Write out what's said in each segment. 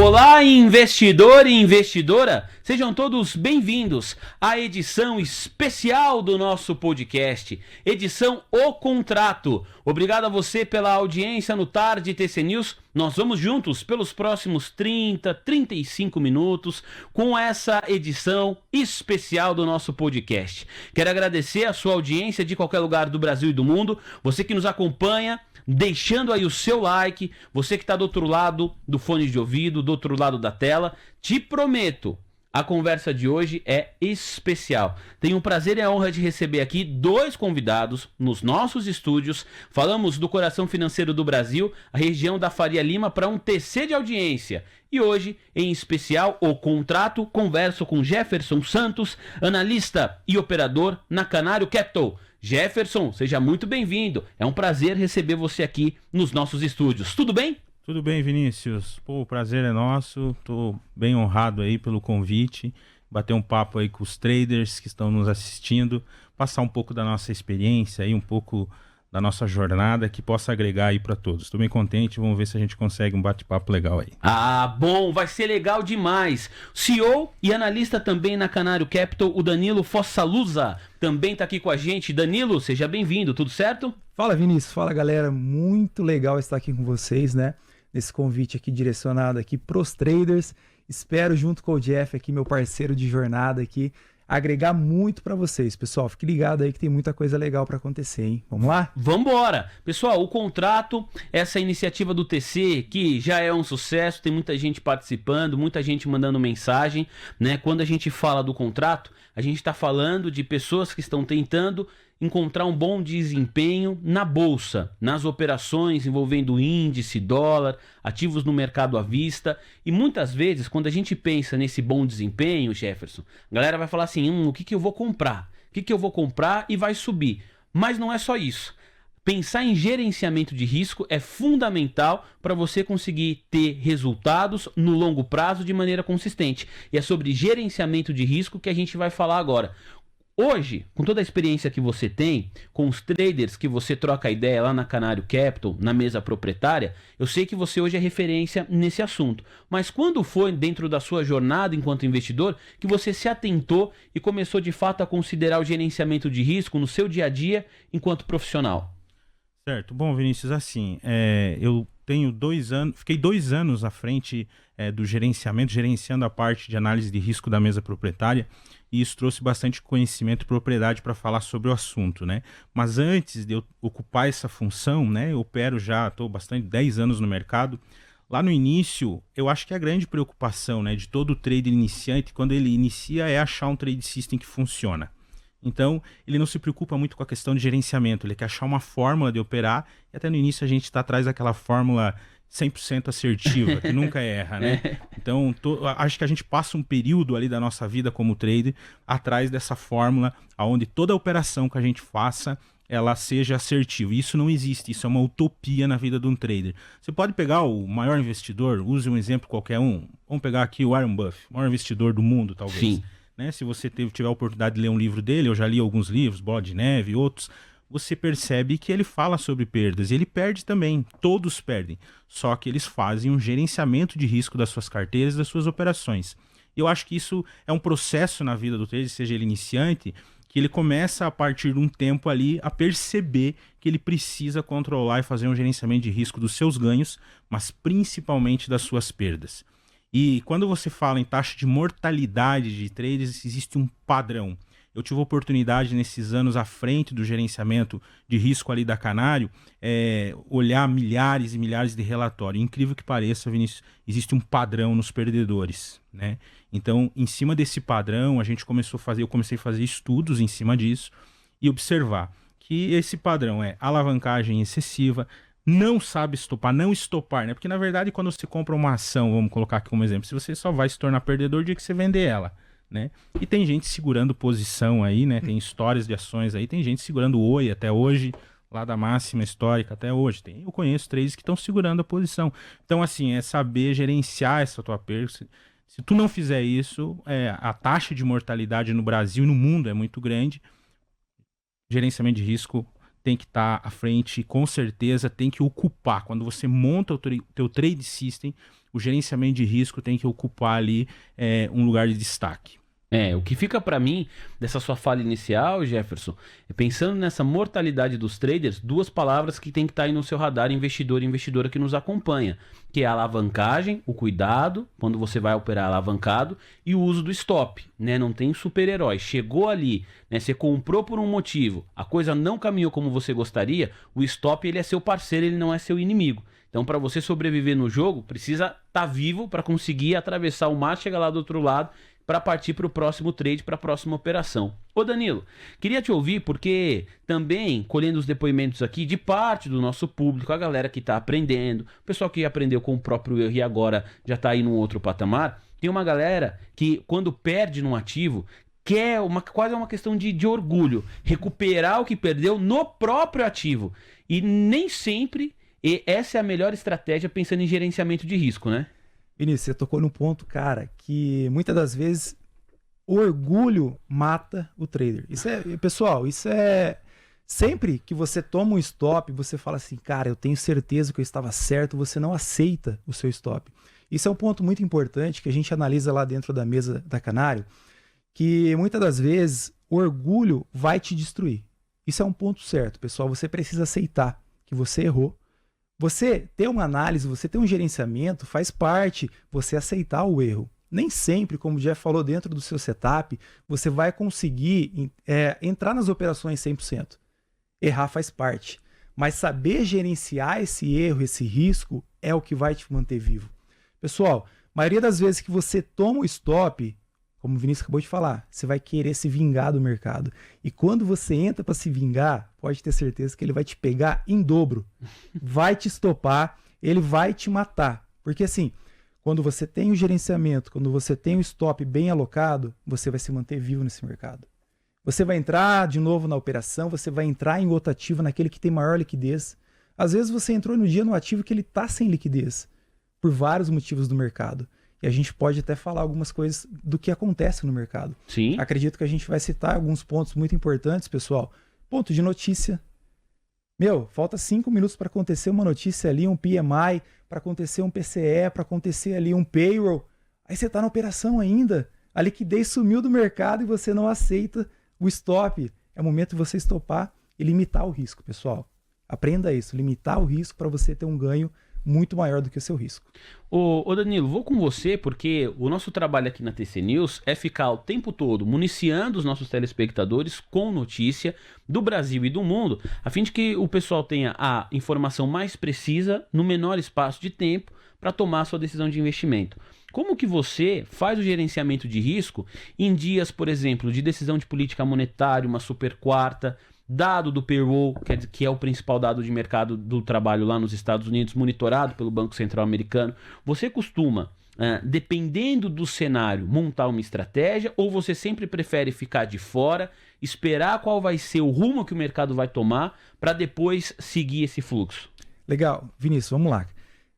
Olá, investidor e investidora, sejam todos bem-vindos à edição especial do nosso podcast, edição O Contrato. Obrigado a você pela audiência no Tarde TC News. Nós vamos juntos pelos próximos 35 minutos com essa edição especial do nosso podcast. Quero agradecer a sua audiência de qualquer lugar do Brasil e do mundo, você que nos acompanha, deixando aí o seu like, você que está do outro lado do fone de ouvido, do outro lado da tela. Te prometo, a conversa de hoje é especial. Tenho o prazer e a honra de receber aqui dois convidados nos nossos estúdios. Falamos do coração financeiro do Brasil, a região da Faria Lima, para um TC de audiência. E hoje, em especial, O Contrato, converso com Jefferson Santos, analista e operador na Canário Capital. Jefferson, seja muito bem-vindo. É um prazer receber você aqui nos nossos estúdios. Tudo bem? Tudo bem, Vinícius. Pô, o prazer é nosso. Tô bem honrado aí pelo convite. Bater um papo aí com os traders que estão nos assistindo. Passar um pouco da nossa experiência aí, um pouco da nossa jornada que possa agregar aí para todos. Estou bem contente. Vamos ver se a gente consegue um bate-papo legal aí. Ah, bom. Vai ser legal demais. CEO e analista também na Canário Capital, o Danilo Fossalusa, também está aqui com a gente. Danilo, seja bem-vindo. Tudo certo? Fala, Vinícius. Fala, galera. Muito legal estar aqui com vocês, né? Nesse convite aqui direcionado aqui pros traders. Espero, junto com o Jeff aqui, meu parceiro de jornada aqui, agregar muito para vocês. Pessoal, fique ligado aí que tem muita coisa legal para acontecer, hein? Vamos lá? Vamos embora! Pessoal, O Contrato, essa iniciativa do TC, que já é um sucesso, tem muita gente participando, muita gente mandando mensagem, né? Quando a gente fala do contrato, a gente está falando de pessoas que estão tentando encontrar um bom desempenho na bolsa, nas operações envolvendo índice, dólar, ativos no mercado à vista. E muitas vezes, quando a gente pensa nesse bom desempenho, Jefferson, a galera vai falar assim, o que eu vou comprar? O que eu vou comprar e vai subir? Mas não é só isso. Pensar em gerenciamento de risco é fundamental para você conseguir ter resultados no longo prazo de maneira consistente. E é sobre gerenciamento de risco que a gente vai falar agora. Hoje, com toda a experiência que você tem, com os traders que você troca ideia lá na Canário Capital, na mesa proprietária, eu sei que você hoje é referência nesse assunto. Mas quando foi dentro da sua jornada enquanto investidor que você se atentou e começou de fato a considerar o gerenciamento de risco no seu dia a dia enquanto profissional? Certo. Bom, Vinícius, assim, eu tenho 2 anos, fiquei 2 anos à frente do gerenciamento, gerenciando a parte de análise de risco da mesa proprietária, e isso trouxe bastante conhecimento e propriedade para falar sobre o assunto, né? Mas antes de eu ocupar essa função, né, eu opero já, estou bastante 10 anos no mercado. Lá no início, eu acho que a grande preocupação, né, de todo trader iniciante, quando ele inicia, é achar um trade system que funciona. Então, ele não se preocupa muito com a questão de gerenciamento, ele quer achar uma fórmula de operar, e até no início a gente está atrás daquela fórmula 100% assertiva, que nunca erra, né? Então, acho que a gente passa um período ali da nossa vida como trader atrás dessa fórmula, onde toda operação que a gente faça, ela seja assertiva. Isso não existe, isso é uma utopia na vida de um trader. Você pode pegar o maior investidor, use um exemplo qualquer um, vamos pegar aqui o Warren Buffett, o maior investidor do mundo, talvez. Sim. Né? Se você tiver a oportunidade de ler um livro dele, eu já li alguns livros, Bola de Neve e outros, você percebe que ele fala sobre perdas e ele perde também, todos perdem, só que eles fazem um gerenciamento de risco das suas carteiras e das suas operações. Eu acho que isso é um processo na vida do trader, seja ele iniciante, que ele começa a partir de um tempo ali a perceber que ele precisa controlar e fazer um gerenciamento de risco dos seus ganhos, mas principalmente das suas perdas. E quando você fala em taxa de mortalidade de traders, existe um padrão. Eu tive a oportunidade nesses anos à frente do gerenciamento de risco ali da Canário, olhar milhares e milhares de relatórios. Incrível que pareça, Vinícius, existe um padrão nos perdedores, né? Então, em cima desse padrão, eu comecei a fazer estudos em cima disso e observar que esse padrão é alavancagem excessiva, não sabe estopar, não estopar, né? Porque, na verdade, quando você compra uma ação, vamos colocar aqui como exemplo, você só vai se tornar perdedor no dia que você vender ela, né? E tem gente segurando posição aí, né? Tem histórias de ações aí, tem gente segurando o Oi até hoje, lá da máxima histórica até hoje. Eu conheço traders que estão segurando a posição. Então, assim, é saber gerenciar essa tua perda. Se tu não fizer isso, a taxa de mortalidade no Brasil e no mundo é muito grande. Gerenciamento de risco tem que estar à frente, com certeza tem que ocupar. Quando você monta o teu trade system, o gerenciamento de risco tem que ocupar ali um lugar de destaque. O que fica para mim dessa sua fala inicial, Jefferson, é pensando nessa mortalidade dos traders, duas palavras que tem que estar aí no seu radar, investidor e investidora que nos acompanha, que é a alavancagem, o cuidado, quando você vai operar alavancado, e o uso do stop, né? Não tem super-herói. Chegou ali, né? Você comprou por um motivo, a coisa não caminhou como você gostaria, o stop ele é seu parceiro, ele não é seu inimigo. Então, para você sobreviver no jogo, precisa estar vivo para conseguir atravessar o mar, chegar lá do outro lado, para partir para o próximo trade, para a próxima operação. Ô Danilo, queria te ouvir porque também, colhendo os depoimentos aqui de parte do nosso público, a galera que está aprendendo, o pessoal que aprendeu com o próprio erro e agora já está aí num outro patamar, tem uma galera que quando perde num ativo, quer quase uma questão de orgulho, recuperar o que perdeu no próprio ativo. E nem sempre essa é a melhor estratégia pensando em gerenciamento de risco, né? Vinícius, você tocou num ponto, cara, que muitas das vezes o orgulho mata o trader. Pessoal, isso é... Sempre que você toma um stop, você fala assim, cara, eu tenho certeza que eu estava certo, você não aceita o seu stop. Isso é um ponto muito importante que a gente analisa lá dentro da mesa da Canário, que muitas das vezes o orgulho vai te destruir. Isso é um ponto certo, pessoal. Você precisa aceitar que você errou. Você ter uma análise, você ter um gerenciamento, faz parte você aceitar o erro. Nem sempre, como o Jeff falou, dentro do seu setup, você vai conseguir entrar nas operações 100%. Errar faz parte. Mas saber gerenciar esse erro, esse risco, é o que vai te manter vivo. Pessoal, a maioria das vezes que você toma o stop, como o Vinícius acabou de falar, você vai querer se vingar do mercado. E quando você entra para se vingar, pode ter certeza que ele vai te pegar em dobro. Vai te estopar, ele vai te matar. Porque assim, quando você tem o gerenciamento, quando você tem o stop bem alocado, você vai se manter vivo nesse mercado. Você vai entrar de novo na operação, você vai entrar em outro ativo, naquele que tem maior liquidez. Às vezes você entrou no dia no ativo que ele está sem liquidez, por vários motivos do mercado. E a gente pode até falar algumas coisas do que acontece no mercado. Sim. Acredito que a gente vai citar alguns pontos muito importantes, pessoal. Ponto de notícia. Falta 5 minutos para acontecer uma notícia ali, um PMI, para acontecer um PCE, para acontecer ali um payroll. Aí você está na operação ainda. A liquidez sumiu do mercado e você não aceita o stop. É o momento de você estopar e limitar o risco, pessoal. Aprenda isso, limitar o risco para você ter um ganho muito maior do que o seu risco. Ô Danilo, vou com você porque o nosso trabalho aqui na TC News é ficar o tempo todo municiando os nossos telespectadores com notícia do Brasil e do mundo, a fim de que o pessoal tenha a informação mais precisa no menor espaço de tempo para tomar a sua decisão de investimento. Como que você faz o gerenciamento de risco em dias, por exemplo, de decisão de política monetária, uma super quarta, dado do payroll, que é o principal dado de mercado do trabalho lá nos Estados Unidos, monitorado pelo Banco Central Americano, você costuma, dependendo do cenário, montar uma estratégia ou você sempre prefere ficar de fora, esperar qual vai ser o rumo que o mercado vai tomar para depois seguir esse fluxo? Legal. Vinícius, vamos lá.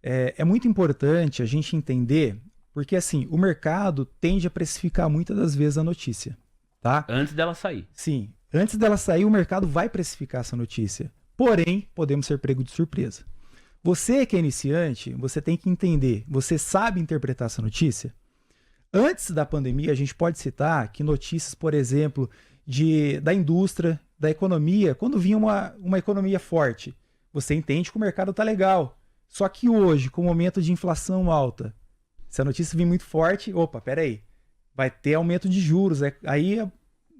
É muito importante a gente entender, porque assim, o mercado tende a precificar muitas das vezes a notícia, tá? Antes dela sair. Sim. Antes dela sair, o mercado vai precificar essa notícia. Porém, podemos ser pego de surpresa. Você que é iniciante, você tem que entender, você sabe interpretar essa notícia? Antes da pandemia, a gente pode citar que notícias, por exemplo, da indústria, da economia, quando vinha uma economia forte, você entende que o mercado está legal. Só que hoje, com o momento de inflação alta, se a notícia vir muito forte, peraí, vai ter aumento de juros, aí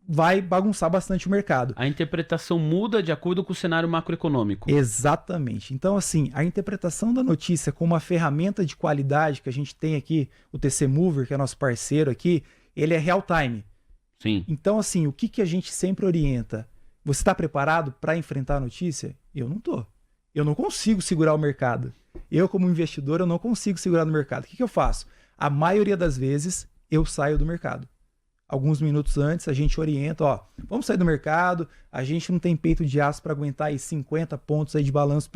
vai bagunçar bastante o mercado. A interpretação muda de acordo com o cenário macroeconômico. Exatamente. Então, assim, a interpretação da notícia como uma ferramenta de qualidade que a gente tem aqui, o TC Mover, que é nosso parceiro aqui, ele é real time. Sim. Então, assim, o que a gente sempre orienta? Você está preparado para enfrentar a notícia? Eu não tô. Eu não consigo segurar o mercado. Eu, como investidor, eu não consigo segurar no mercado. O que eu faço? A maioria das vezes, eu saio do mercado. Alguns minutos antes, a gente orienta, vamos sair do mercado, a gente não tem peito de aço para aguentar aí 50 pontos aí de balanço,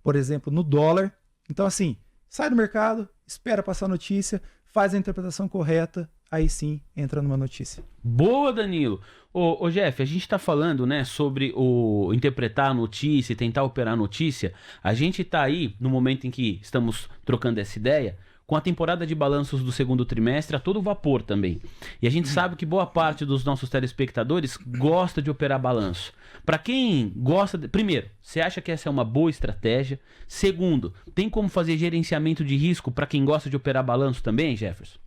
por exemplo, no dólar. Então, assim, sai do mercado, espera passar a notícia, faz a interpretação correta, aí sim entra numa notícia. Boa, Danilo. Ô Jeff, a gente está falando, né, sobre o interpretar a notícia e tentar operar a notícia. A gente está aí, no momento em que estamos trocando essa ideia, com a temporada de balanços do segundo trimestre a todo vapor também. E a gente sabe que boa parte dos nossos telespectadores gosta de operar balanço. Para quem gosta... Primeiro, você acha que essa é uma boa estratégia? Segundo, tem como fazer gerenciamento de risco para quem gosta de operar balanço também, Jefferson?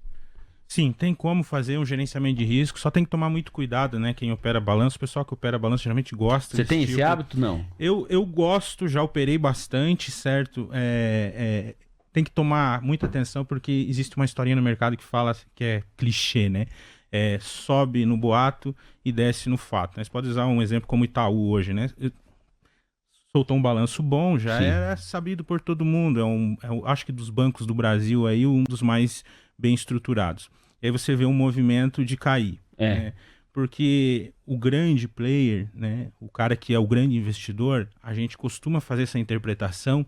Sim, tem como fazer um gerenciamento de risco, só tem que tomar muito cuidado, né? Quem opera balanço, o pessoal que opera balanço geralmente gosta. Você tem esse hábito? Não. Eu gosto, já operei bastante, certo? Tem que tomar muita atenção porque existe uma historinha no mercado que fala que é clichê, né? Sobe no boato e desce no fato. Né? Você pode usar um exemplo como Itaú hoje, né? Soltou um balanço bom, já era sabido por todo mundo. Acho que dos bancos do Brasil aí, um dos mais bem estruturados. E aí você vê um movimento de cair. Né? Porque o grande player, né, o cara que é o grande investidor, a gente costuma fazer essa interpretação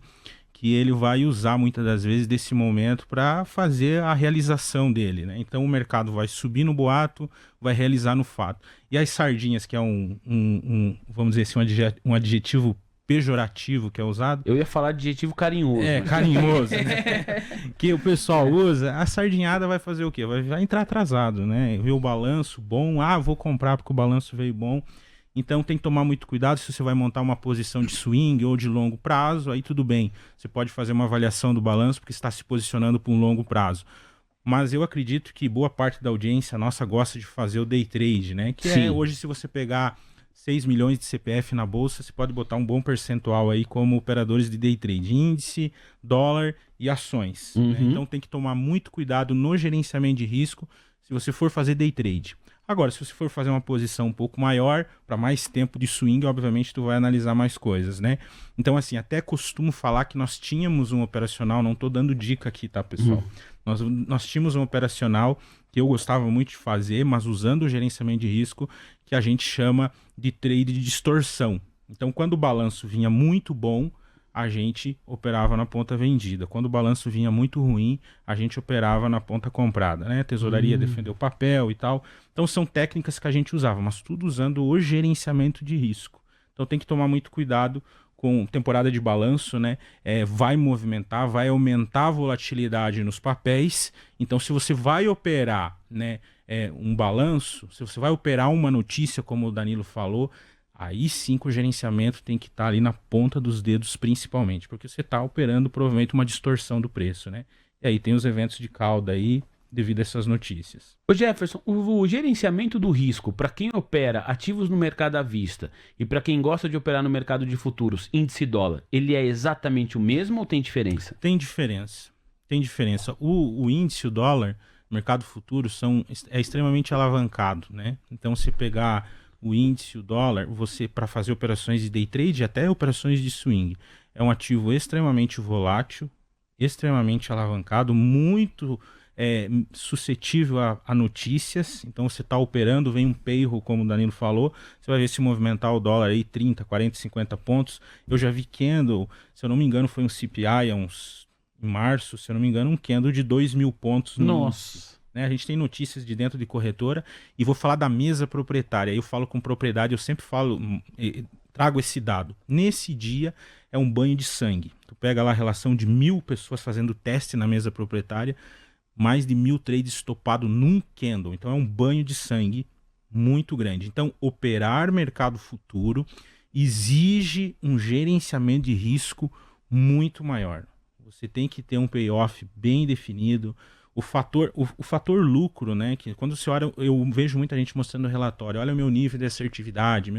que ele vai usar muitas das vezes desse momento para fazer a realização dele. Né? Então o mercado vai subir no boato, vai realizar no fato. E as sardinhas, que é vamos dizer assim, um adjetivo pejorativo que é usado. Eu ia falar de adjetivo carinhoso. Carinhoso, né? Que o pessoal usa, a sardinhada vai fazer o quê? Vai entrar atrasado, né? Vê o balanço bom, vou comprar porque o balanço veio bom. Então tem que tomar muito cuidado se você vai montar uma posição de swing ou de longo prazo, aí tudo bem. Você pode fazer uma avaliação do balanço porque está se posicionando para um longo prazo. Mas eu acredito que boa parte da audiência nossa gosta de fazer o day trade, né? Que hoje, se você pegar 6 milhões de CPF na bolsa, você pode botar um bom percentual aí como operadores de day trade, índice, dólar e ações. Né? Então tem que tomar muito cuidado no gerenciamento de risco se você for fazer day trade. Agora, se você for fazer uma posição um pouco maior, para mais tempo de swing, obviamente tu vai analisar mais coisas, né? Então, assim, até costumo falar que nós tínhamos um operacional, não estou dando dica aqui, tá, pessoal? Nós tínhamos um operacional que eu gostava muito de fazer, mas usando o gerenciamento de risco, que a gente chama de trade de distorção. Então, quando o balanço vinha muito bom, a gente operava na ponta vendida. Quando o balanço vinha muito ruim, a gente operava na ponta comprada, né? Tesouraria defendeu o papel e tal. Então, são técnicas que a gente usava, mas tudo usando o gerenciamento de risco. Então, tem que tomar muito cuidado com temporada de balanço, né? Vai movimentar, vai aumentar a volatilidade nos papéis. Então, se você vai operar, né, um balanço, se você vai operar uma notícia, como o Danilo falou, aí sim que o gerenciamento tem que estar ali na ponta dos dedos principalmente, porque você está operando provavelmente uma distorção do preço, né? E aí tem os eventos de cauda aí devido a essas notícias. Ô Jefferson, o gerenciamento do risco para quem opera ativos no mercado à vista e para quem gosta de operar no mercado de futuros, índice dólar, ele é exatamente o mesmo ou tem diferença? Tem diferença. Tem diferença. O índice, o dólar, mercado futuro é extremamente alavancado, né? Então, se pegar o índice, o dólar, você para fazer operações de day trade, até operações de swing, é um ativo extremamente volátil, extremamente alavancado, muito suscetível a notícias. Então você está operando, vem um payroll, como o Danilo falou, você vai ver se movimentar o dólar aí 30, 40, 50 pontos. Eu já vi candle, se eu não me engano foi um CPI em março, se eu não me engano, um candle de 2.000 pontos. Nossa! A gente tem notícias de dentro de corretora e vou falar da mesa proprietária. Eu falo com propriedade, eu sempre trago esse dado. Nesse dia é um banho de sangue. Tu pega lá a relação de 1.000 pessoas fazendo teste na mesa proprietária, mais de 1.000 trades estopados num candle. Então é um banho de sangue muito grande. Então operar mercado futuro exige um gerenciamento de risco muito maior. Você tem que ter um payoff bem definido. O fator lucro, né? Que quando você olha, eu vejo muita gente mostrando o relatório. Olha o meu nível de assertividade,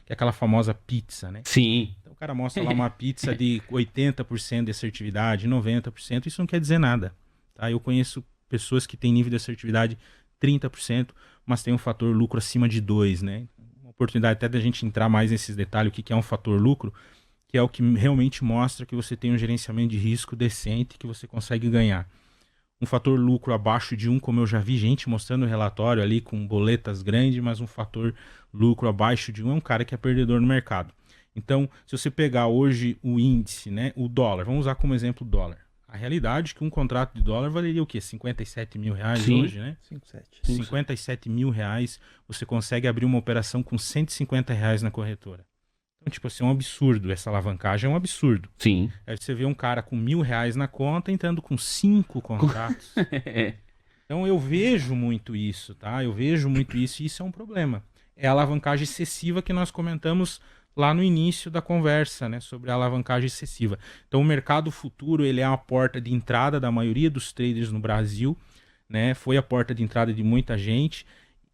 que é aquela famosa pizza, né? Sim. Então o cara mostra lá uma pizza de 80% de assertividade, 90%, isso não quer dizer nada. Tá? Eu conheço pessoas que têm nível de assertividade 30%, mas tem um fator lucro acima de 2%, né? Uma oportunidade até da gente entrar mais nesses detalhes, o que é um fator lucro, que é o que realmente mostra que você tem um gerenciamento de risco decente, que você consegue ganhar. Um fator lucro abaixo de 1, como eu já vi gente mostrando o relatório ali com boletas grandes, mas um fator lucro abaixo de 1 é um cara que é perdedor no mercado. Então, se você pegar hoje o índice, né, o dólar, vamos usar como exemplo o dólar. A realidade é que um contrato de dólar valeria o quê? 57 mil reais. Sim. Hoje, né? 57 mil reais, você consegue abrir uma operação com 150 reais na corretora. Então, tipo assim, é um absurdo. Essa alavancagem é um absurdo. Sim. Aí você vê um cara com R$1.000 na conta entrando com 5 contratos. Então eu vejo muito isso, tá? Eu vejo muito isso e isso é um problema. É a alavancagem excessiva que nós comentamos lá no início da conversa, né? Sobre a alavancagem excessiva. Então o mercado futuro, ele é a porta de entrada da maioria dos traders no Brasil, né? Foi a porta de entrada de muita gente.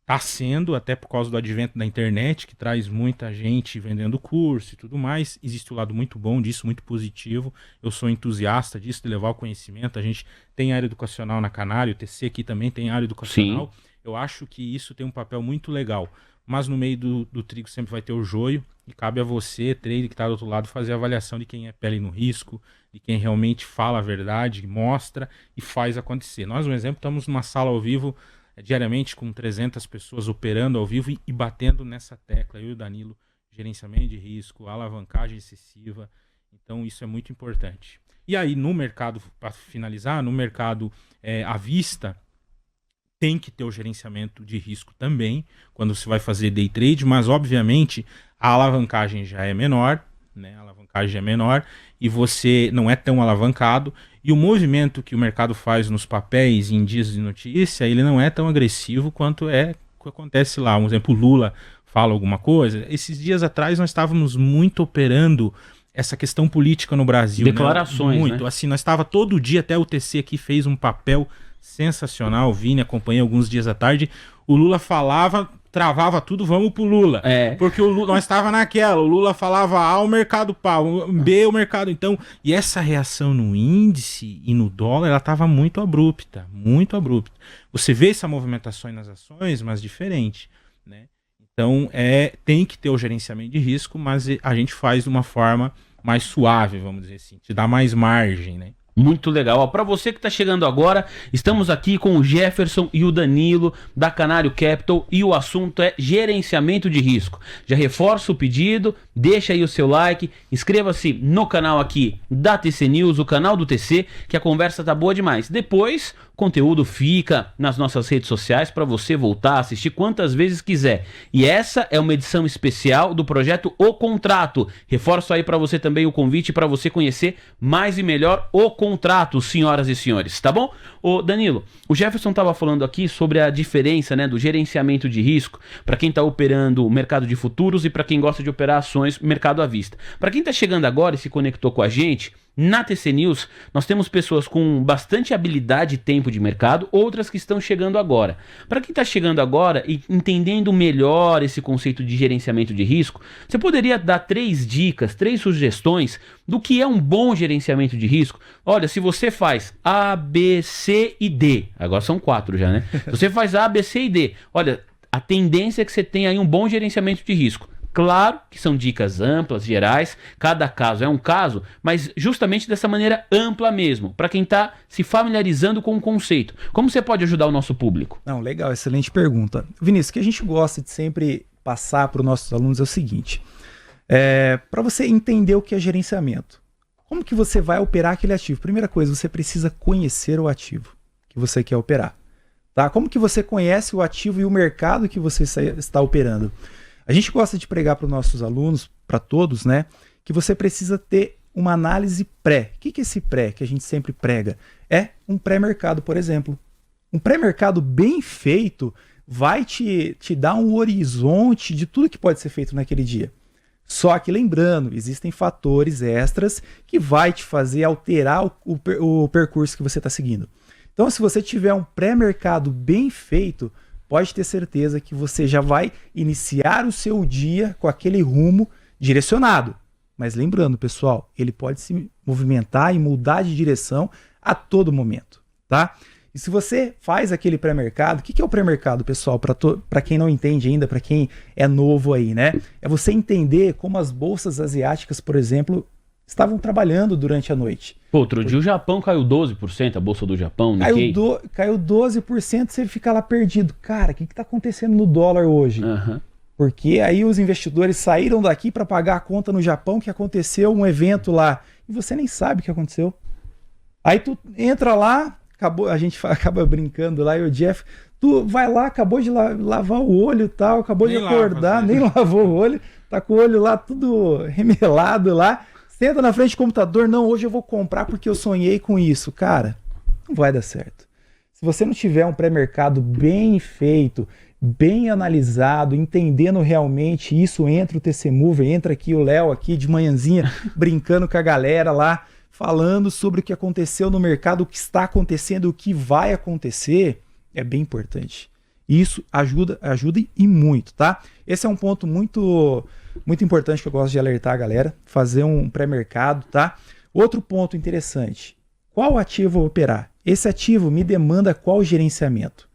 Está sendo, até por causa do advento da internet, que traz muita gente vendendo curso e tudo mais. Existe um lado muito bom disso, muito positivo. Eu sou entusiasta disso, de levar o conhecimento. A gente tem área educacional na Canário, o TC aqui também tem área educacional. Sim. Eu acho que isso tem um papel muito legal. Mas no meio do trigo sempre vai ter o joio. E cabe a você, trader que está do outro lado, fazer a avaliação de quem é pele no risco, de quem realmente fala a verdade, mostra e faz acontecer. Nós, um exemplo, estamos numa sala ao vivo diariamente com 300 pessoas operando ao vivo e batendo nessa tecla. Eu e o Danilo, gerenciamento de risco, alavancagem excessiva. Então isso é muito importante. E aí no mercado, para finalizar, no mercado à vista, tem que ter o gerenciamento de risco também, quando você vai fazer day trade, mas obviamente a alavancagem já é menor, né? A alavancagem é menor e você não é tão alavancado. E o movimento que o mercado faz nos papéis em dias de notícia, ele não é tão agressivo quanto é o que acontece lá. Um exemplo, o Lula fala alguma coisa. Esses dias atrás nós estávamos muito operando essa questão política no Brasil. Declarações, né? Muito. Né? Assim, nós estava todo dia, até o TC aqui fez um papel sensacional. Vini, acompanhei alguns dias à tarde. O Lula falava, travava tudo, vamos pro Lula. Porque o Lula, nós estava naquela, o Lula falava A, o mercado pau, B, o mercado. Então, e essa reação no índice e no dólar, ela estava muito abrupta, muito abrupta. Você vê essa movimentação nas ações, mas diferente, né? Então, tem que ter o gerenciamento de risco, mas a gente faz de uma forma mais suave, vamos dizer assim, te dá mais margem, né? Muito legal. Para você que está chegando agora, estamos aqui com o Jefferson e o Danilo da Canário Capital e o assunto é gerenciamento de risco. Já reforço o pedido, deixa aí o seu like, inscreva-se no canal aqui da TC News, o canal do TC, que a conversa tá boa demais. Depois, o conteúdo fica nas nossas redes sociais para você voltar a assistir quantas vezes quiser. E essa é uma edição especial do projeto O Contrato. Reforço aí para você também o convite para você conhecer mais e melhor o contrato, senhoras e senhores, tá bom? Ô Danilo, o Jefferson estava falando aqui sobre a diferença, né, do gerenciamento de risco para quem está operando o mercado de futuros e para quem gosta de operar ações mercado à vista. Para quem está chegando agora e se conectou com a gente, na TC News nós temos pessoas com bastante habilidade e tempo de mercado, outras que estão chegando agora. Para quem está chegando agora e entendendo melhor esse conceito de gerenciamento de risco, você poderia dar 3 dicas, 3 sugestões do que é um bom gerenciamento de risco? Olha, se você faz A, B, C e D, agora são 4 já, né? Se você faz A, B, C e D, olha, a tendência é que você tenha aí um bom gerenciamento de risco. Claro que são dicas amplas, gerais, cada caso é um caso, mas justamente dessa maneira ampla mesmo, para quem está se familiarizando com o conceito. Como você pode ajudar o nosso público? Não, legal, excelente pergunta. Vinícius, o que a gente gosta de sempre passar para os nossos alunos é o seguinte, para você entender o que é gerenciamento, como que você vai operar aquele ativo? Primeira coisa, você precisa conhecer o ativo que você quer operar. Tá? Como que você conhece o ativo e o mercado que você está operando? A gente gosta de pregar para os nossos alunos, para todos, né, que você precisa ter uma análise pré. O que é esse pré que a gente sempre prega? É um pré-mercado, por exemplo. Um pré-mercado bem feito vai te dar um horizonte de tudo que pode ser feito naquele dia. Só que lembrando, existem fatores extras que vai te fazer alterar o percurso que você está seguindo. Então, se você tiver um pré-mercado bem feito, pode ter certeza que você já vai iniciar o seu dia com aquele rumo direcionado. Mas lembrando, pessoal, ele pode se movimentar e mudar de direção a todo momento, tá? E se você faz aquele pré-mercado, o que é o pré-mercado, pessoal? Para quem não entende ainda, para quem é novo aí, né? É você entender como as bolsas asiáticas, por exemplo, estavam trabalhando durante a noite. Pô, outro dia o Japão caiu 12%, a bolsa do Japão, Nikkei. Caiu 12%, você fica lá perdido. Cara, o que está acontecendo no dólar hoje? Porque aí os investidores saíram daqui para pagar a conta no Japão, que aconteceu um evento lá. E você nem sabe o que aconteceu. Aí tu entra lá, a gente acaba brincando lá, e o Jeff, tu vai lá, acabou de lavar o olho e tal, acabou de acordar, nem lavou o olho. tá com o olho lá tudo remelado lá, senta na frente do computador, não, hoje eu vou comprar porque eu sonhei com isso. Cara, não vai dar certo. Se você não tiver um pré-mercado bem feito, bem analisado, entendendo realmente isso, entra o TC Mover, entra aqui o Léo aqui de manhãzinha, brincando com a galera lá, falando sobre o que aconteceu no mercado, o que está acontecendo, o que vai acontecer, é bem importante. Isso ajuda e muito, tá? Esse é um ponto muito importante que eu gosto de alertar a galera, fazer um pré-mercado, tá? Outro ponto interessante, qual ativo eu vou operar? Esse ativo me demanda qual gerenciamento?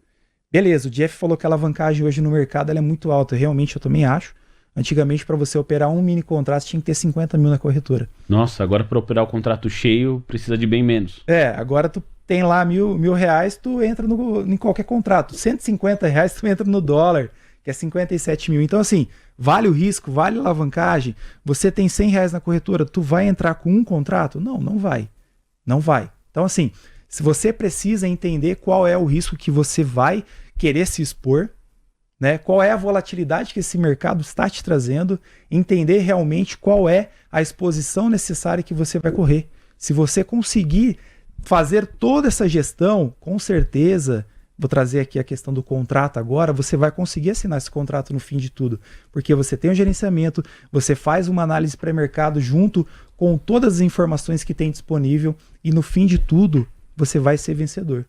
Beleza, o Jeff falou que a alavancagem hoje no mercado ela é muito alta, realmente eu também acho. Antigamente, para você operar um mini contrato, tinha que ter 50 mil na corretora. Nossa, agora para operar o contrato cheio, precisa de bem menos. Agora tu tem lá mil reais, tu entra em qualquer contrato. 150 reais, tu entra no dólar, que é 57 mil. Então, assim, vale o risco, vale a alavancagem. Você tem 100 reais na corretora, tu vai entrar com um contrato? Não, não vai. Não vai. Então, assim, se você precisa entender qual é o risco que você vai querer se expor, né? Qual é a volatilidade que esse mercado está te trazendo, entender realmente qual é a exposição necessária que você vai correr. Se você conseguir fazer toda essa gestão, com certeza, vou trazer aqui a questão do contrato agora, você vai conseguir assinar esse contrato no fim de tudo, porque você tem um gerenciamento, você faz uma análise pré-mercado junto com todas as informações que tem disponível e no fim de tudo, você vai ser vencedor.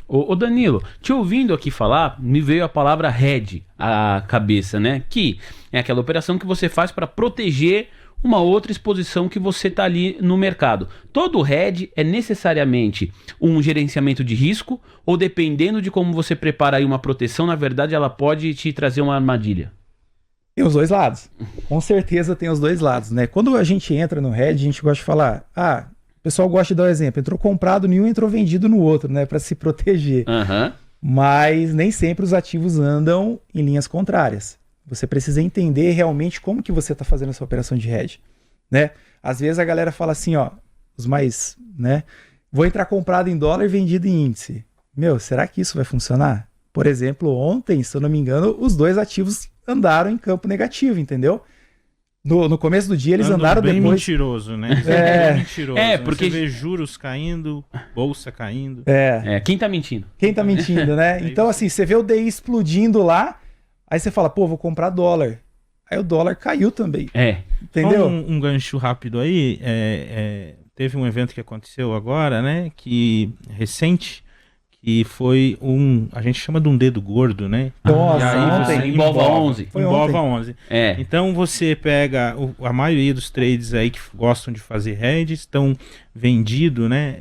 Ô Danilo, te ouvindo aqui falar, me veio a palavra hedge à cabeça, né? Que é aquela operação que você faz para proteger uma outra exposição que você está ali no mercado. Todo hedge é necessariamente um gerenciamento de risco ou dependendo de como você prepara aí uma proteção, na verdade ela pode te trazer uma armadilha? Tem os dois lados. Com certeza tem os dois lados, né? Quando a gente entra no hedge, a gente gosta de falar, o pessoal gosta de dar o exemplo, entrou comprado em um, entrou vendido no outro, né? Para se proteger. Uhum. Mas nem sempre os ativos andam em linhas contrárias. Você precisa entender realmente como que você está fazendo essa operação de hedge, né? Às vezes a galera fala assim, os mais, né? Vou entrar comprado em dólar e vendido em índice. Será que isso vai funcionar? Por exemplo, ontem, se eu não me engano, os dois ativos andaram em campo negativo, entendeu? No começo do dia eles andaram bem depois... mentiroso, né? Bem mentiroso. Porque você vê juros caindo, bolsa caindo. Quem tá mentindo? Quem tá mentindo, né? Então, assim, você vê o DI explodindo lá, aí você fala, vou comprar dólar. Aí o dólar caiu também. Entendeu? Só um gancho rápido aí, teve um evento que aconteceu agora, né? Recente, que foi a gente chama de um dedo gordo, né? Nossa, e aí ontem, Ibova 11. Foi Ibova ontem. 11. Então você pega, a maioria dos traders aí que gostam de fazer hedge estão vendido, né?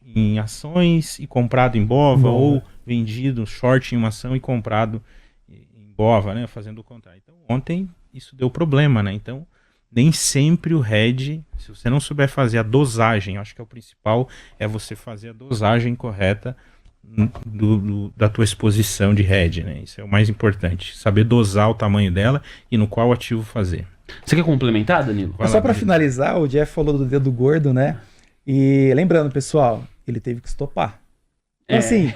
Em ações e comprado em Bova, ou vendido short em uma ação e comprado em Bova, né? Fazendo o contrário. Então ontem isso deu problema, né? Então nem sempre o hedge, se você não souber fazer a dosagem, acho que é o principal, é você fazer a dosagem correta da tua exposição de hedge, né? Isso é o mais importante, saber dosar o tamanho dela e no qual ativo fazer. Você quer complementar, Danilo? Só para finalizar, o Jeff falou do dedo gordo, né? E lembrando, pessoal, ele teve que estopar. Então, assim,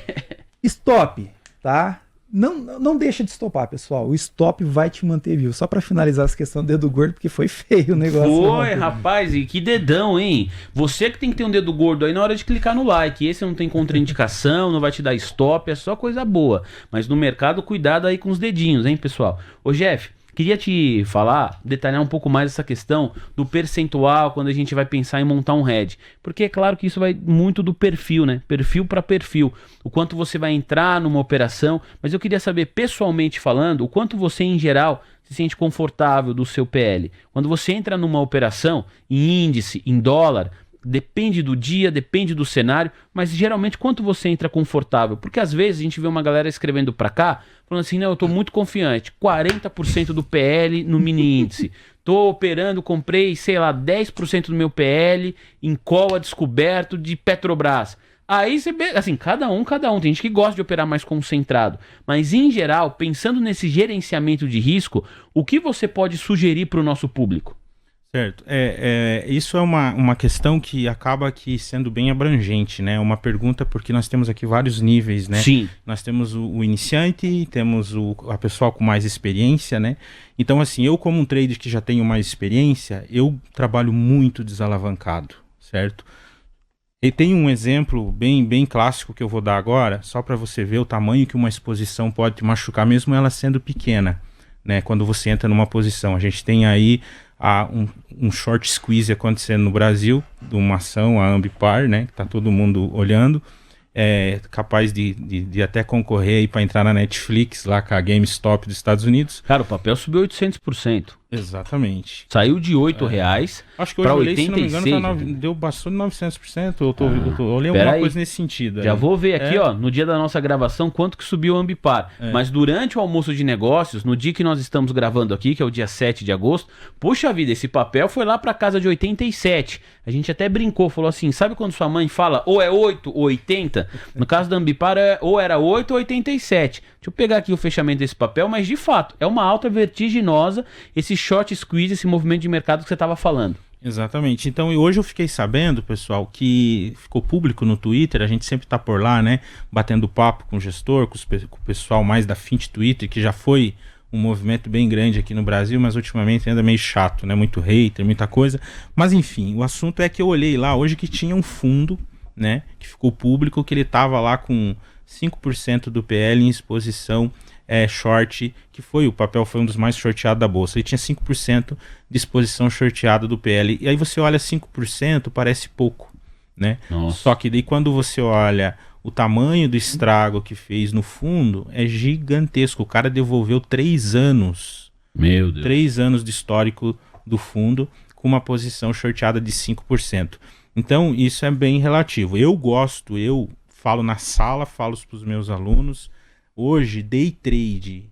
stop, tá? Não deixa de estopar, pessoal. O stop vai te manter vivo. Só pra finalizar essa questão do dedo gordo, porque foi feio o negócio. Foi, rapaz, e que dedão, hein? Você que tem que ter um dedo gordo aí na hora de clicar no like. Esse não tem contraindicação, não vai te dar stop, é só coisa boa. Mas no mercado, cuidado aí com os dedinhos, hein, pessoal? Ô, Jeff, queria te falar, detalhar um pouco mais essa questão do percentual quando a gente vai pensar em montar um hedge. Porque é claro que isso vai muito do perfil, né? Perfil para perfil. O quanto você vai entrar numa operação. Mas eu queria saber, pessoalmente falando, o quanto você, em geral, se sente confortável do seu PL. Quando você entra numa operação, em índice, em dólar, depende do dia, depende do cenário, mas geralmente quanto você entra confortável? Porque às vezes a gente vê uma galera escrevendo pra cá, falando assim, não, eu tô muito confiante, 40% do PL no mini índice, tô operando, comprei, sei lá, 10% do meu PL em call a descoberto de Petrobras. Aí você vê, assim, cada um, tem gente que gosta de operar mais concentrado, mas em geral, pensando nesse gerenciamento de risco, o que você pode sugerir para o nosso público? Certo. Isso é uma questão que acaba aqui sendo bem abrangente, né? Uma pergunta, porque nós temos aqui vários níveis, né? Sim. Nós temos o iniciante, temos a pessoa com mais experiência, né? Então, assim, eu como um trader que já tenho mais experiência, eu trabalho muito desalavancado, certo? E tem um exemplo bem clássico que eu vou dar agora, só para você ver o tamanho que uma exposição pode te machucar, mesmo ela sendo pequena, né? Quando você entra numa posição. A gente tem aí um short squeeze acontecendo no Brasil, de uma ação, a Ambipar, né? Que tá todo mundo olhando. Capaz de até concorrer para entrar na Netflix, lá com a GameStop dos Estados Unidos. Cara, o papel subiu 800%. Exatamente. Saiu de R$8 Acho que hoje para eu olhei, se não me 86. engano, deu bastante 900%. Eu olhei Pera alguma aí. coisa nesse sentido. Já aí. vou ver aqui, ó, no dia da nossa gravação, quanto que subiu o Ambipar. Mas durante o almoço de negócios, no dia que nós estamos gravando aqui, que é o dia 7 de agosto, puxa vida, esse papel foi lá pra casa de 87. A gente até brincou, falou assim, sabe quando sua mãe fala ou é 8 ou 80? No caso da Ambipar, ou era 8 ou 87. Deixa eu pegar aqui o fechamento desse papel, mas de fato, é uma alta vertiginosa, esse short squeeze, esse movimento de mercado que você estava falando. Exatamente. Então, hoje eu fiquei sabendo, pessoal, que ficou público no Twitter, a gente sempre tá por lá, né, batendo papo com o gestor, com o pessoal mais da Fint Twitter, que já foi um movimento bem grande aqui no Brasil, mas ultimamente ainda meio chato, né, muito hater, muita coisa. Mas enfim, o assunto é que eu olhei lá hoje que tinha um fundo, né, que ficou público, que ele tava lá com 5% do PL em exposição short, que o papel foi um dos mais shorteados da bolsa, e tinha 5% de exposição shorteada do PL, e aí você olha 5%, parece pouco, né? Nossa. Só que daí quando você olha o tamanho do estrago que fez no fundo, é gigantesco. O cara devolveu 3 anos. Meu Deus. 3 anos de histórico do fundo com uma posição shorteada de 5%. Então, isso é bem relativo. Eu falo na sala, falo para os meus alunos. Hoje, day trade,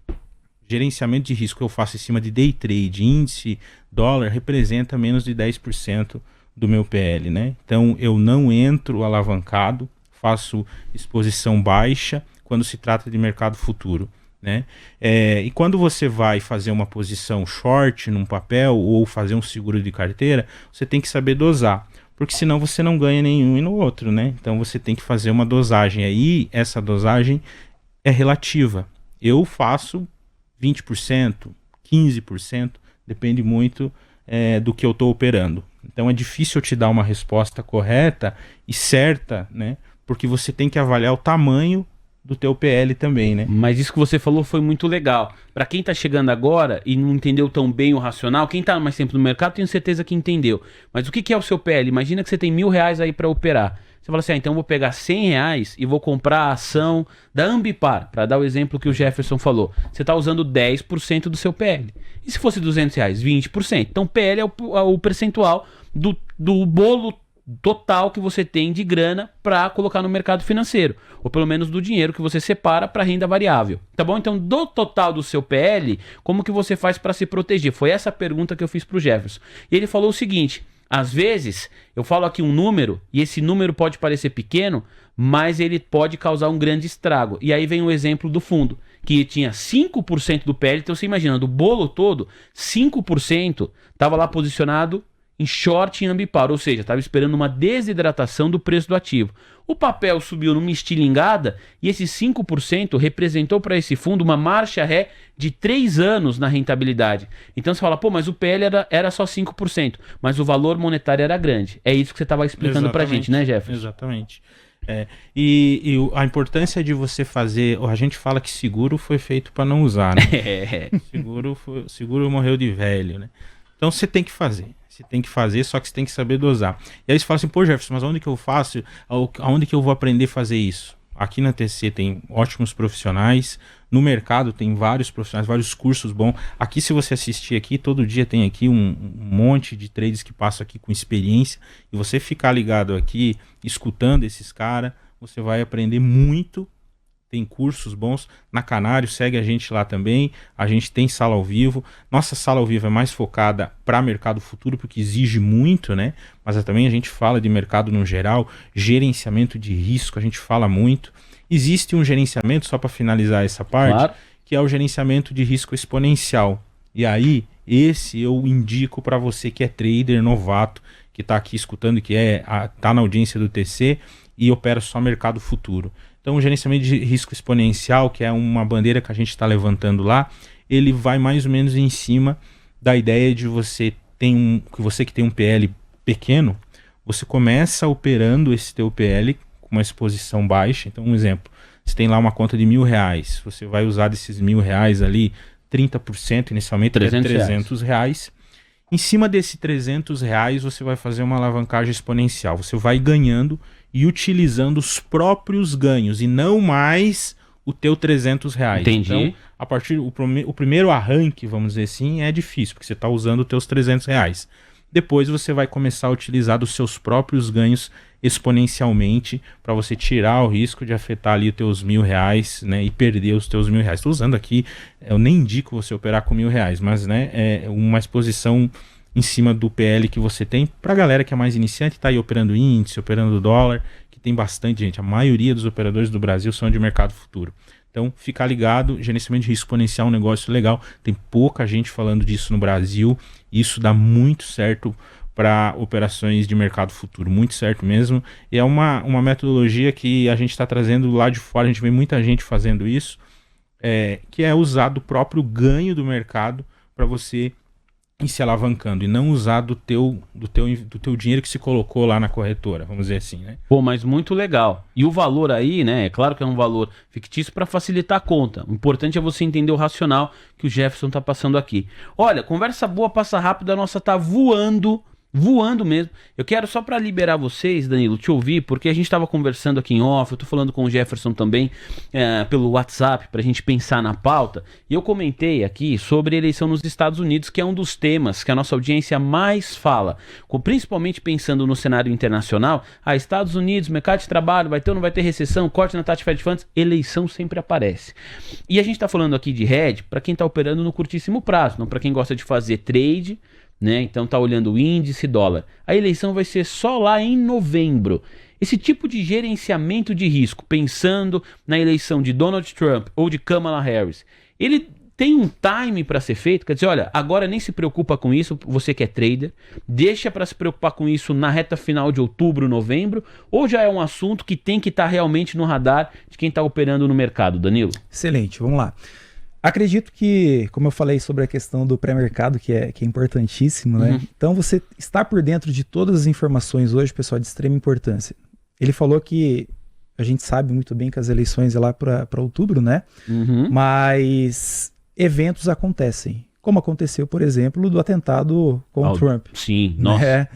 gerenciamento de risco que eu faço em cima de day trade, índice, dólar, representa menos de 10% do meu PL, né? Então, eu não entro alavancado, faço exposição baixa quando se trata de mercado futuro, né? E quando você vai fazer uma posição short num papel ou fazer um seguro de carteira, você tem que saber dosar, porque senão você não ganha nenhum e no outro, né? Então você tem que fazer uma dosagem. Aí essa dosagem é relativa. Eu faço 20%, 15%, depende muito do que eu estou operando. Então é difícil eu te dar uma resposta correta e certa, né? Porque você tem que avaliar o tamanho do teu PL também, né? Mas isso que você falou foi muito legal. Para quem tá chegando agora e não entendeu tão bem o racional, quem tá mais tempo no mercado, tenho certeza que entendeu. Mas o que é o seu PL? Imagina que você tem R$1.000 aí para operar. Você fala assim, então eu vou pegar R$100 e vou comprar a ação da Ambipar, para dar o exemplo que o Jefferson falou. Você está usando 10% do seu PL. E se fosse R$200, 20%. Então PL é o percentual do bolo total que você tem de grana para colocar no mercado financeiro, ou pelo menos do dinheiro que você separa para renda variável, tá bom? Então, do total do seu PL, como que você faz para se proteger? Foi essa a pergunta que eu fiz pro Jefferson. E ele falou o seguinte, às vezes, eu falo aqui um número, e esse número pode parecer pequeno, mas ele pode causar um grande estrago. E aí vem o exemplo do fundo, que tinha 5% do PL, então você imagina, do bolo todo, 5% estava lá posicionado em short em Ambipar, ou seja, estava esperando uma desidratação do preço do ativo. O papel subiu numa estilingada e esse 5% representou para esse fundo uma marcha ré de 3 anos na rentabilidade. Então você fala, pô, mas o PL era só 5%, mas o valor monetário era grande. É isso que você estava explicando para a gente, né, Jefferson? Exatamente. E a importância de você fazer... A gente fala que seguro foi feito para não usar, né? Seguro morreu de velho, né? Então você tem que fazer. Você tem que fazer, só que você tem que saber dosar. E aí você fala assim, pô, Jefferson, mas onde que eu faço? Aonde que eu vou aprender a fazer isso? Aqui na TC tem ótimos profissionais, no mercado tem vários profissionais, vários cursos bons. Aqui, se você assistir aqui, todo dia tem aqui um monte de traders que passam aqui com experiência, e você ficar ligado aqui, escutando esses caras, você vai aprender muito. Tem cursos bons na Canário, segue a gente lá também. A gente tem sala ao vivo. Nossa sala ao vivo é mais focada para mercado futuro, porque exige muito, né? Mas também a gente fala de mercado no geral, gerenciamento de risco, a gente fala muito. Existe um gerenciamento, só para finalizar essa parte, claro, que é o gerenciamento de risco exponencial. E aí esse eu indico para você que é trader novato, que está aqui escutando, que tá na audiência do TC e opera só mercado futuro. Então, o gerenciamento de risco exponencial, que é uma bandeira que a gente está levantando lá, ele vai mais ou menos em cima da ideia de você que tem um PL pequeno, você começa operando esse teu PL com uma exposição baixa. Então, um exemplo, você tem lá uma conta de R$1.000, você vai usar desses R$1.000 ali, 30% inicialmente, 300 reais. Em cima desse R$300, você vai fazer uma alavancagem exponencial. Você vai ganhando e utilizando os próprios ganhos e não mais o teu R$300. Entendi. Então, a partir o primeiro arranque, vamos dizer assim, é difícil, porque você está usando os teus R$300. Depois você vai começar a utilizar dos seus próprios ganhos exponencialmente para você tirar o risco de afetar ali os teus R$1.000, né, e perder os teus R$1.000. Estou usando aqui, eu nem indico você operar com R$1.000, mas, né, é uma exposição em cima do PL que você tem. Para a galera que é mais iniciante, está aí operando índice, operando dólar, que tem bastante gente. A maioria dos operadores do Brasil são de mercado futuro. Então, ficar ligado, gerenciamento de risco exponencial é um negócio legal. Tem pouca gente falando disso no Brasil. Isso dá muito certo para operações de mercado futuro, muito certo mesmo. E é uma metodologia que a gente está trazendo lá de fora, a gente vê muita gente fazendo isso, que é usar do próprio ganho do mercado para você ir se alavancando e não usar do teu dinheiro que se colocou lá na corretora, vamos dizer assim, né? Pô, mas muito legal. E o valor aí, né? É claro que é um valor fictício para facilitar a conta. O importante é você entender o racional que o Jefferson tá passando aqui. Olha, conversa boa, passa rápido, a nossa tá voando mesmo. Eu quero só para liberar vocês, Danilo, te ouvir, porque a gente estava conversando aqui em off, eu tô falando com o Jefferson também pelo WhatsApp pra gente pensar na pauta, e eu comentei aqui sobre a eleição nos Estados Unidos, que é um dos temas que a nossa audiência mais fala, principalmente pensando no cenário internacional. Estados Unidos, mercado de trabalho, vai ter ou não vai ter recessão, corte na taxa de Fed Funds, eleição sempre aparece. E a gente tá falando aqui de hedge para quem tá operando no curtíssimo prazo, não para quem gosta de fazer trade, né? Então tá olhando o índice, dólar. A eleição vai ser só lá em novembro. Esse tipo de gerenciamento de risco, pensando na eleição de Donald Trump ou de Kamala Harris, ele tem um time para ser feito? Quer dizer, olha, agora nem se preocupa com isso, você que é trader, deixa para se preocupar com isso na reta final de outubro, novembro, ou já é um assunto que tem que estar realmente no radar de quem está operando no mercado, Danilo? Excelente, vamos lá. Acredito que, como eu falei sobre a questão do pré-mercado, que é importantíssimo, né? Então, você estar por dentro de todas as informações hoje, pessoal, é de extrema importância. Ele falou que a gente sabe muito bem que as eleições é lá para outubro, né? Mas eventos acontecem. Como aconteceu, por exemplo, do atentado com o Trump. Sim, nossa. Né?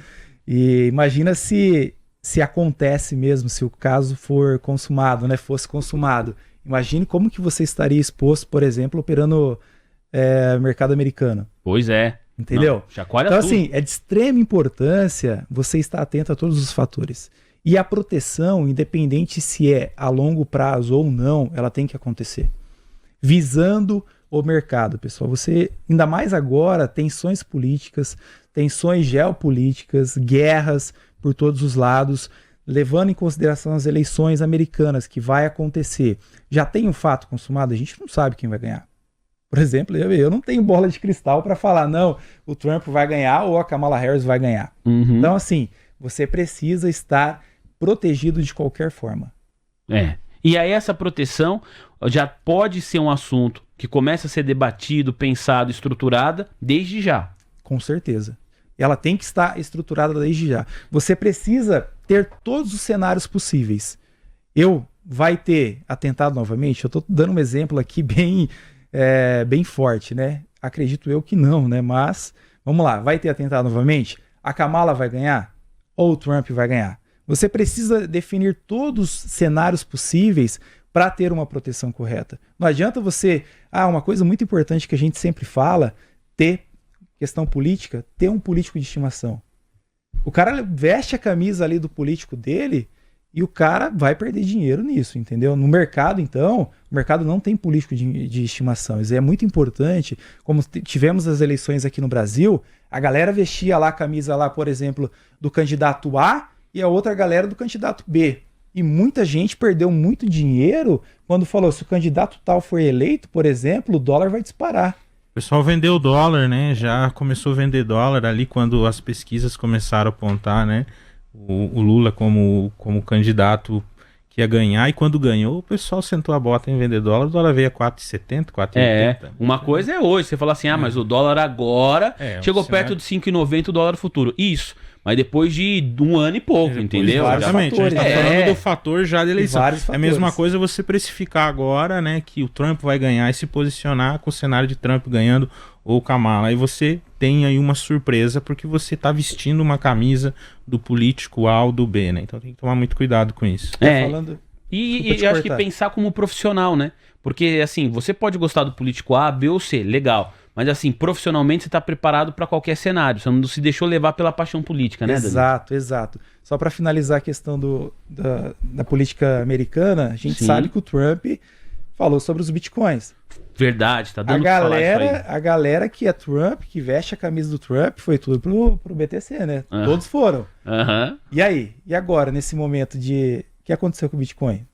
E imagina se acontece mesmo, se o caso for consumado, né? Fosse consumado. Imagine como que você estaria exposto, por exemplo, operando mercado americano. Pois é. Entendeu? Não, chacoalha então, tudo. assim, é de extrema importância você estar atento a todos os fatores. E a proteção, independente se é a longo prazo ou não, ela tem que acontecer. Visando o mercado, pessoal. Você, ainda mais agora, tensões políticas, tensões geopolíticas, guerras por todos os lados, levando em consideração as eleições americanas que vai acontecer. Já tem um fato consumado, a gente não sabe quem vai ganhar. Por exemplo, eu não tenho bola de cristal para falar, não, o Trump vai ganhar ou a Kamala Harris vai ganhar. Então, assim, você precisa estar protegido de qualquer forma. E aí essa proteção já pode ser um assunto que começa a ser debatido, pensado, estruturada desde já. Com certeza. Ela tem que estar estruturada desde já. Você precisa ter todos os cenários possíveis. Vai ter atentado novamente? Eu estou dando um exemplo aqui bem forte, né? Acredito eu que não, né? Mas, vamos lá, vai ter atentado novamente? A Kamala vai ganhar? Ou o Trump vai ganhar? Você precisa definir todos os cenários possíveis para ter uma proteção correta. Não adianta você... uma coisa muito importante que a gente sempre fala, questão política, ter um político de estimação. O cara veste a camisa ali do político dele e o cara vai perder dinheiro nisso, entendeu? No mercado, então, o mercado não tem político de estimação. Isso é muito importante. Como tivemos as eleições aqui no Brasil, a galera vestia lá a camisa, lá, por exemplo, do candidato A e a outra galera do candidato B. E muita gente perdeu muito dinheiro quando falou, se o candidato tal for eleito, por exemplo, o dólar vai disparar. pessoal vendeu dólar, né? Já começou a vender dólar ali quando as pesquisas começaram a apontar, né? O Lula como candidato que ia ganhar, e quando ganhou, o pessoal sentou a bota em vender dólar, o dólar veio a 4,70, 4,80. Uma coisa é hoje, você fala assim, mas o dólar agora chegou perto de 5,90 o dólar futuro. Isso, mas depois de um ano e pouco, entendeu? Exatamente, a gente tá falando do fator já de eleição. É a mesma coisa você precificar agora, né, que o Trump vai ganhar e se posicionar com o cenário de Trump ganhando ou Kamala. Aí você tem aí uma surpresa porque você tá vestindo uma camisa do político A ou do B, né? Então tem que tomar muito cuidado com isso. E acho que pensar como profissional, né? Porque, assim, você pode gostar do político A, B ou C, legal. Mas, assim, profissionalmente você tá preparado para qualquer cenário. Você não se deixou levar pela paixão política, né, Danilo? Exato. Só para finalizar a questão da política americana, a gente sabe que o Trump falou sobre os bitcoins. Verdade, tá dando pra falar isso aí. A galera que é Trump, que veste a camisa do Trump, foi tudo pro BTC, né? Todos foram. E aí? E agora, nesse momento de... O que aconteceu com o Bitcoin?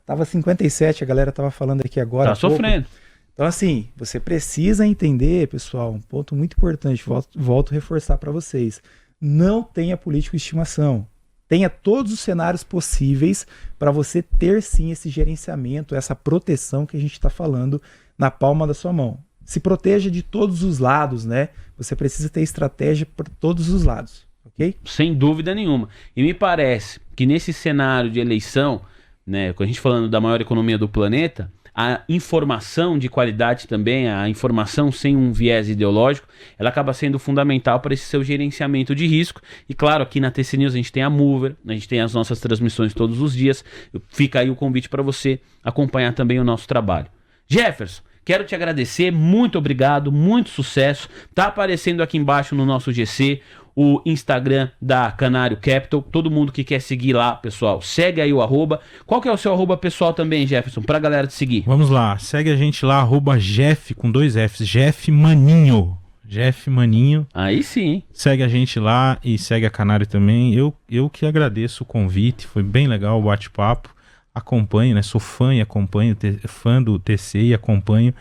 Tava 57, a galera tava falando aqui agora. Tá sofrendo. Então, assim, você precisa entender, pessoal, um ponto muito importante, volto a reforçar para vocês. Não tenha político de estimação. Tenha todos os cenários possíveis para você ter, sim, esse gerenciamento, essa proteção que a gente está falando na palma da sua mão. Se proteja de todos os lados, né? Você precisa ter estratégia para todos os lados, ok? Sem dúvida nenhuma. E me parece que nesse cenário de eleição, né, com a gente falando da maior economia do planeta, a informação de qualidade também, a informação sem um viés ideológico, ela acaba sendo fundamental para esse seu gerenciamento de risco. E claro, aqui na TC News a gente tem a Mover, a gente tem as nossas transmissões todos os dias. Fica aí o convite para você acompanhar também o nosso trabalho. Jefferson, quero te agradecer, muito obrigado, muito sucesso. Tá aparecendo aqui embaixo no nosso GC o Instagram da Canário Capital. Todo mundo que quer seguir lá, pessoal, segue aí o arroba. Qual que é o seu arroba pessoal também, Jefferson, pra galera te seguir? Vamos lá, segue a gente lá, arroba Jeff, com 2 Fs, Jeff Maninho. Jeff Maninho. Aí sim. Segue a gente lá e segue a Canário também. Eu que agradeço o convite, foi bem legal o bate-papo. Acompanho, né? Sou fã e acompanho, fã do TC e acompanho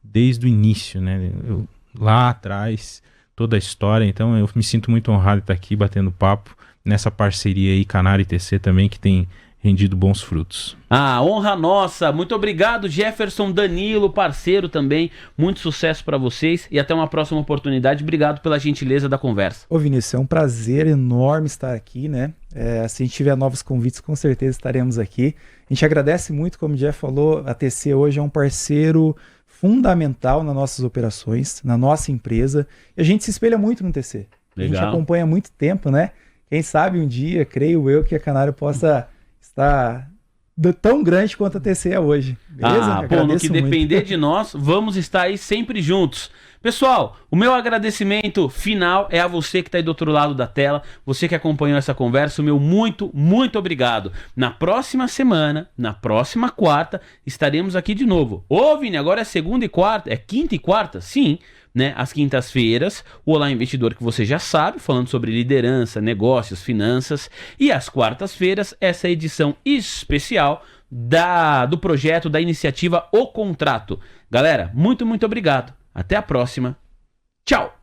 desde o início, né? Lá atrás, toda a história. Então eu me sinto muito honrado de estar aqui batendo papo nessa parceria aí, Canário e TC também, que tem rendido bons frutos. Honra nossa. Muito obrigado, Jefferson, Danilo, parceiro também. Muito sucesso para vocês e até uma próxima oportunidade. Obrigado pela gentileza da conversa. Ô Vinícius, é um prazer enorme estar aqui, né? Se a gente tiver novos convites, com certeza estaremos aqui. A gente agradece muito, como o Jeff falou, a TC hoje é um parceiro fundamental nas nossas operações, na nossa empresa. E a gente se espelha muito no TC. Legal. A gente acompanha há muito tempo, né? Quem sabe um dia, creio eu, que a Canário possa estar tão grande quanto a TC é hoje. Beleza? No que depender de nós, vamos estar aí sempre juntos. Pessoal, o meu agradecimento final é a você que está aí do outro lado da tela, você que acompanhou essa conversa, o meu muito, muito obrigado. Na próxima semana, na próxima quarta, estaremos aqui de novo. Ô, Vini, agora é segunda e quarta? É quinta e quarta? Sim, né? Às quintas-feiras, o Olá Investidor, que você já sabe, falando sobre liderança, negócios, finanças. E às quartas-feiras, essa edição especial do projeto, da iniciativa O Contrato. Galera, muito, muito obrigado. Até a próxima. Tchau!